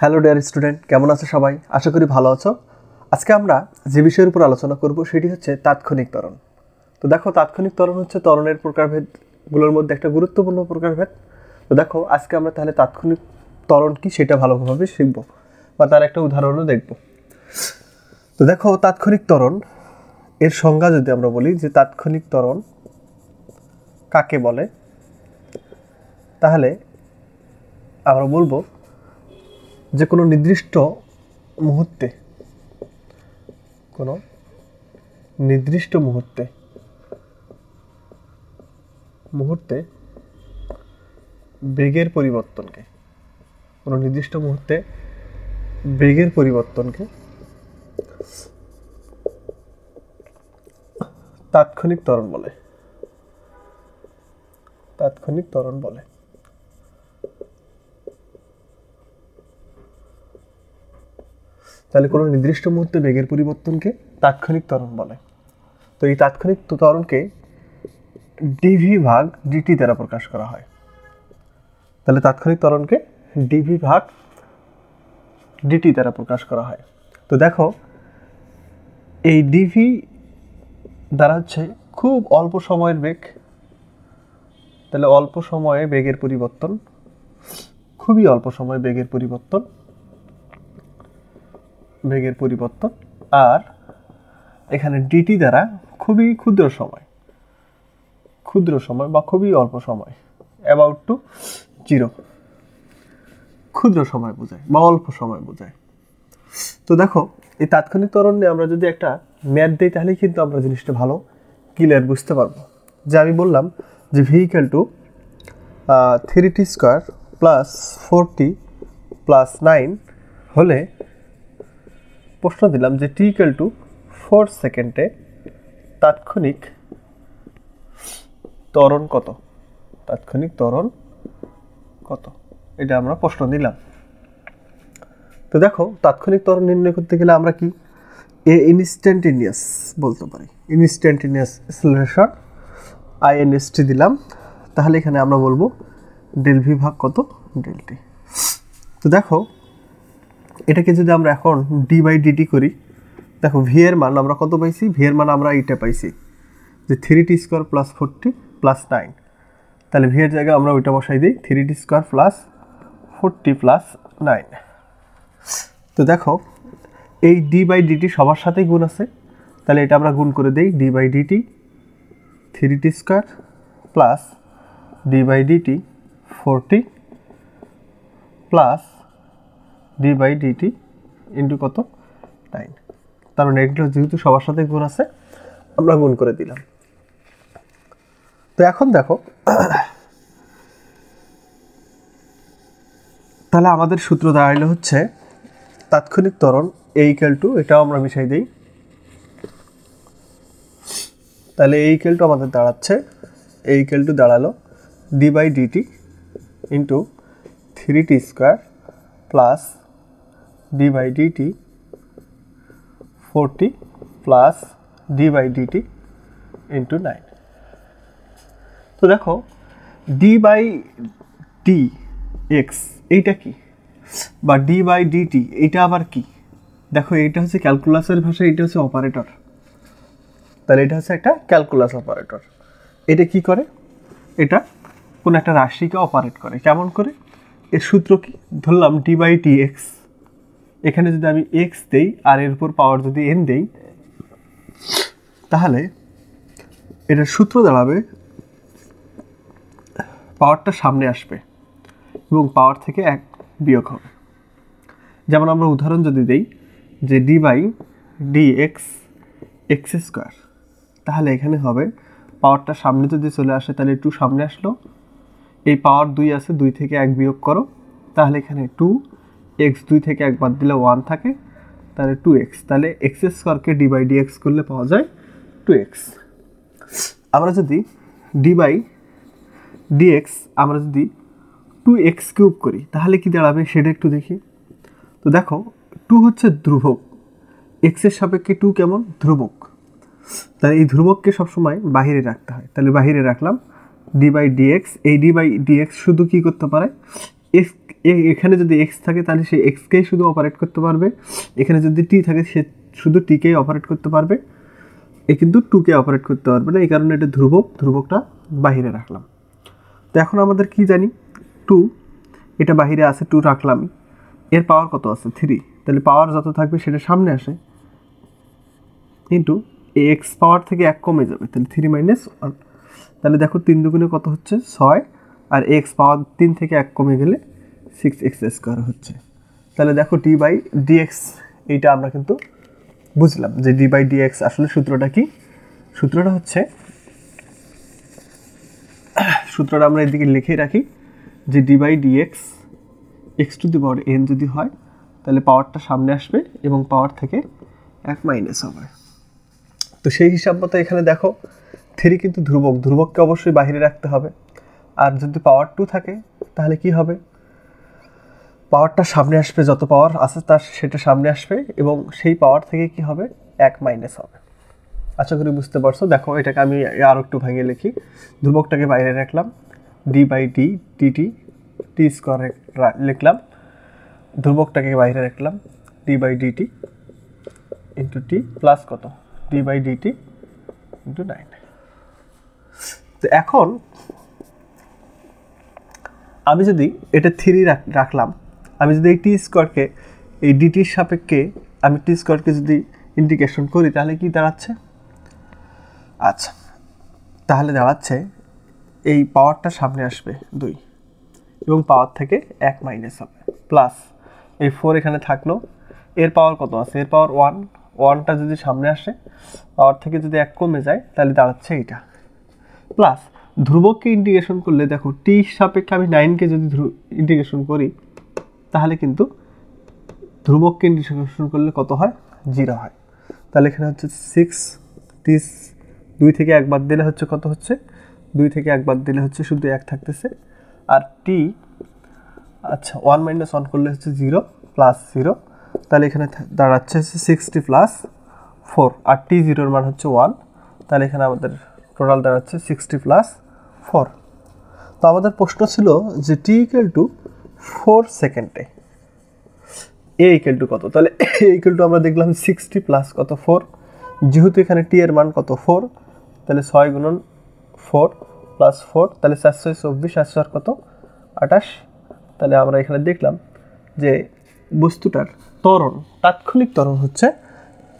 Hello dear student, কেমন আছো সবাই? আশা করি ভালো আছো। আজকে আমরা যে বিষয়ের উপর আলোচনা করব সেটি হচ্ছে তাৎক্ষণিক ত্বরণ। তো দেখো, তাৎক্ষণিক ত্বরণ হচ্ছে ত্বরণের প্রকারভেদগুলোর মধ্যে একটা গুরুত্বপূর্ণ প্রকারভেদ। তো দেখো, আজকে আমরা তাহলে তাৎক্ষণিক ত্বরণ কি সেটা ভালোভাবে শিখব বা তার একটা উদাহরণও দেখব। তো দেখো, তাৎক্ষণিক ত্বরণ এর সংজ্ঞা যদি আমরা বলি যে তাৎক্ষণিক ত্বরণ কাকে বলে, তাহলে আমরা বলবো যে কোনো নির্দিষ্ট মুহূর্তে বেগের পরিবর্তনকে তাৎক্ষণিক ত্বরণ বলে। তাহলে কোনো নির্দিষ্ট মুহূর্তে বেগের পরিবর্তনকে তাৎক্ষণিক ত্বরণ বলে। তো এই তাৎক্ষণিক ত্বরণকে ডিভি ভাগ ডিটি দ্বারা প্রকাশ করা হয়। তাহলে তাৎক্ষণিক ত্বরণকে ডিভি ভাগ ডিটি দ্বারা প্রকাশ করা হয়। তো দেখো, এই ডিভি দ্বারা হচ্ছে খুব অল্প সময়ের বেগ। তাহলে অল্প সময়ে বেগের পরিবর্তন, খুবই অল্প সময়ে বেগের পরিবর্তন, আর এখানে ডিটি দ্বারা খুবই ক্ষুদ্র সময় বা খুবই অল্প সময়, অ্যাবাউট টু জিরো, ক্ষুদ্র সময় বোঝায় বা অল্প সময় বোঝায়। তো দেখো, এই তাৎক্ষণিক ত্বরণ নিয়ে আমরা যদি একটা ম্যাথ দিই তাহলে কিন্তু আমরা জিনিসটা ভালো ক্লিয়ার বুঝতে পারবো। যে আমি বললাম যে V equal to 3t square plus 4t plus 9 হলে প্রশ্ন দিলাম যে টি ইকুয়াল টু 4 সেকেন্ডে তাৎক্ষণিক ত্বরণ কত, এটা আমরা প্রশ্ন দিলাম। তো দেখো, তাৎক্ষণিক ত্বরণ নির্ণয় করতে গেলে আমরা কি ইনস্ট্যান্টেনিয়াস বলতে পারি। ইনস্ট্যান্টেনিয়াস অ্যাক্সেলারেশন INST দিলাম, তাহলে এখানে আমরা বলবো ডেল ভি ভাগ কত, ডেল টি। তো দেখো, এটাকে যদি আমরা এখন ডি বাই ডিটি করি, দেখো ভি এর মান আমরা কত পাইছি, ভি এর মান আমরা এইটা পাইছি যে 3t square plus 4t plus 9। তাহলে ভি এর জায়গায় আমরা ওইটা বসাই দিই 3t square plus 4t plus 9। তো দেখো, এই ডি বাই ডিটি সবার সাথেই গুণ আছে, তাহলে এটা আমরা গুণ করে দিই d by dt 3t square plus d by dt 4t plus d by dt into কত, 9। তার মানে এগুলো যেহেতু সবার সাথে গুণ আছে, আমরা গুণ করে দিলাম। তো এখন দেখো, তাহলে আমাদের সূত্র দাঁড়াইলে হচ্ছে তাৎক্ষণিক ত্বরণ এ ইকুয়াল টু, এটাও আমরা মিশাই দিই, তাহলে এ ইকুয়াল টু আমাদের দাঁড়ালো d by dt into 3t square plus d by dt 4t plus d by dt into 9। তো দেখো, ডি বাই ডি এক্স এইটা কি, বা ডি বাই ডিটি এইটা আবার কি? দেখো, এইটা হচ্ছে ক্যালকুলাসের ভাষায় এটা হচ্ছে অপারেটর। তাহলে এটা হচ্ছে একটা ক্যালকুলাস অপারেটর। এটা কি করে? এটা কোন একটা রাশিকে অপারেট করে। কেমন করে? এর সূত্র কি? ধরলাম ডি বাই টি এক্স, এখানে যদি আমি এক্স দেই আর এর উপর পাওয়ার যদি এন দেই, তাহলে এটার সূত্র দাঁড়াবে পাওয়ারটা সামনে আসবে এবং পাওয়ার থেকে 1 বিয়োগ হবে। যেমন আমরা উদাহরণ যদি দেই যে d by d x x square, তাহলে এখানে হবে পাওয়ারটা সামনে যদি চলে আসে তাহলে 2 সামনে আসলো, এই পাওয়ার 2 আছে, 2 থেকে 1 বিয়োগ করো, তাহলে এখানে 2 এক্স, 2 থেকে 1 বাদ দিলে 1 থাকে, তাহলে 2x। তাহলে এক্স স্কোয়ারকে ডি বাই ডি এক্স করলে পাওয়া যায় 2x। আমরা যদি ডি বাই ডিএক্স আমরা যদি 2x কিউব করি তাহলে কি দাঁড়াবে সেটা একটু দেখি। তো দেখো, 2 হচ্ছে ধ্রুবক, এক্সের সাপেক্ষে 2 কেমন, ধ্রুবক। তাহলে এই ধ্রুবককে সবসময় বাহিরে রাখতে হয়, তাহলে বাহিরে রাখলাম ডি বাই ডিএক্স। এই ডি বাই ডিএক্স শুধু কী করতে পারে, এক্স, এখানে যদি এক্স থাকে তাহলে সে এক্সকেই শুধু অপারেট করতে পারবে, এখানে যদি টি থাকে সে শুধু টিকেই অপারেট করতে পারবে, এ কিন্তু টুকে অপারেট করতে পারবে না, এই কারণে এটা ধ্রুবক, ধ্রুবকটা বাহিরে রাখলাম। তো এখন আমাদের কি জানি, 2, এটা বাহিরে আছে, 2 রাখলাম, এর পাওয়ার কত আছে 3, তাহলে পাওয়ার যত থাকবে সেটা সামনে আসে, কিন্তু এই এক্স পাওয়ার থেকে 1 কমে যাবে, তাহলে 3 - 1, তাহলে দেখো 3 দুগুণে কত হচ্ছে 6, আর এক্স পাওয়ার 3 থেকে 1 কমে গেলে 6x² হচ্ছে। তাহলে দেখো d/dx এইটা আমরা কিন্তু বুঝলাম যে d/dx আসলে সূত্রটা কি, সূত্রটা হচ্ছে, সূত্রটা আমরা এদিকে লিখে রাখি যে d/dx x⁴n যদি হয় তাহলে পাওয়ারটা সামনে আসবে এবং পাওয়ার থেকে 1 মাইনাস হবে। তো সেই হিসাব মতো এখানে দেখো 3 কিন্তু ধ্রুবক, ধ্রুবককে অবশ্যই বাইরে রাখতে হবে, আর যদি পাওয়ার 2 থাকে তাহলে কি হবে, পাওয়ারটা সামনে আসবে, যত পাওয়ার আছে তার সেটা সামনে আসবে এবং সেই পাওয়ার থেকে কি হবে 1 মাইনাস হবে। আশা করি বুঝতে পারছো। দেখো এটাকে আমি আরও একটু ভাঙিয়ে লিখি, ধ্রুবকটাকে বাইরে রাখলাম, d/dt t² লিখলাম, ধ্রুবকটাকে বাইরে রাখলাম, d/dt ইন্টু টি প্লাস কত d/dt ইন্টু 9। তো এখন আমি যদি এটা 3 রাখলাম, আমি যদি এই t²কে এই ডিটির সাপেক্ষে আমি t² যদি ইন্টিগ্রেশন করি তাহলে কি দাঁড়াচ্ছে, আচ্ছা তাহলে দাঁড়াচ্ছে এই পাওয়ারটা সামনে আসবে 2 এবং পাওয়ার থেকে 1 মাইনাস হবে, প্লাস এই 4 এখানে থাকলো, এর পাওয়ার কত আছে, এর পাওয়ার 1, 1টা যদি সামনে আসে পাওয়ার থেকে যদি 1 কমে যায় তাহলে দাঁড়াচ্ছে এইটা, প্লাস ধ্রুবককে ইন্টিগ্রেশন করলে দেখো টি সাপেক্ষে আমি 9কে যদি ইন্টিগ্রেশন করি তাহলে কিন্তু ধ্রুবককে ইন্টিগ্রেশন করলে কত হয় 0 হয়, তাহলে এখানে হচ্ছে 6, টি 2 থেকে 1 বাদ দিলে হচ্ছে কত হচ্ছে, 2 থেকে 1 বাদ দিলে হচ্ছে শুধু 1 থাকতেছে, আর টি আচ্ছা 1 - 1 করলে হচ্ছে 0 প্লাস 0, তাহলে এখানে দাঁড়াচ্ছে 60 প্লাস 4, আর টি 0-এর মান হচ্ছে 1, তাহলে এখানে আমাদের টোটাল দাঁড়াচ্ছে 60 প্লাস 4। তো আমাদের প্রশ্ন ছিল যে t = 4 সেকেন্ডে a = কত, তাহলে a = আমরা দেখলাম 60 প্লাস কত 4, যেহেতু এখানে t এর মান কত 4, তাহলে 6 × 4 প্লাস 4, তাহলে 4 × 6 = 24, 4 × 4 কত 28, তাহলে আমরা এখানে দেখলাম যে বস্তুটার ত্বরণ, তাৎক্ষণিক ত্বরণ হচ্ছে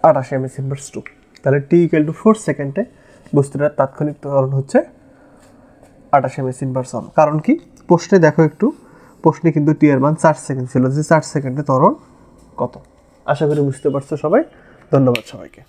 28 m/s², তাহলে t = 4 সেকেন্ডে বস্তুটার তাৎক্ষণিক ত্বরণ হচ্ছে 28 m/s²। কারণ কি প্রশ্নে দেখো একটু, প্রশ্নে কিন্তু টি এর মান 4 সেকেন্ড ছিল, যে 4 সেকেন্ডে ত্বরণ কত। আশা করি বুঝতে পারছো সবাই, ধন্যবাদ সবাইকে।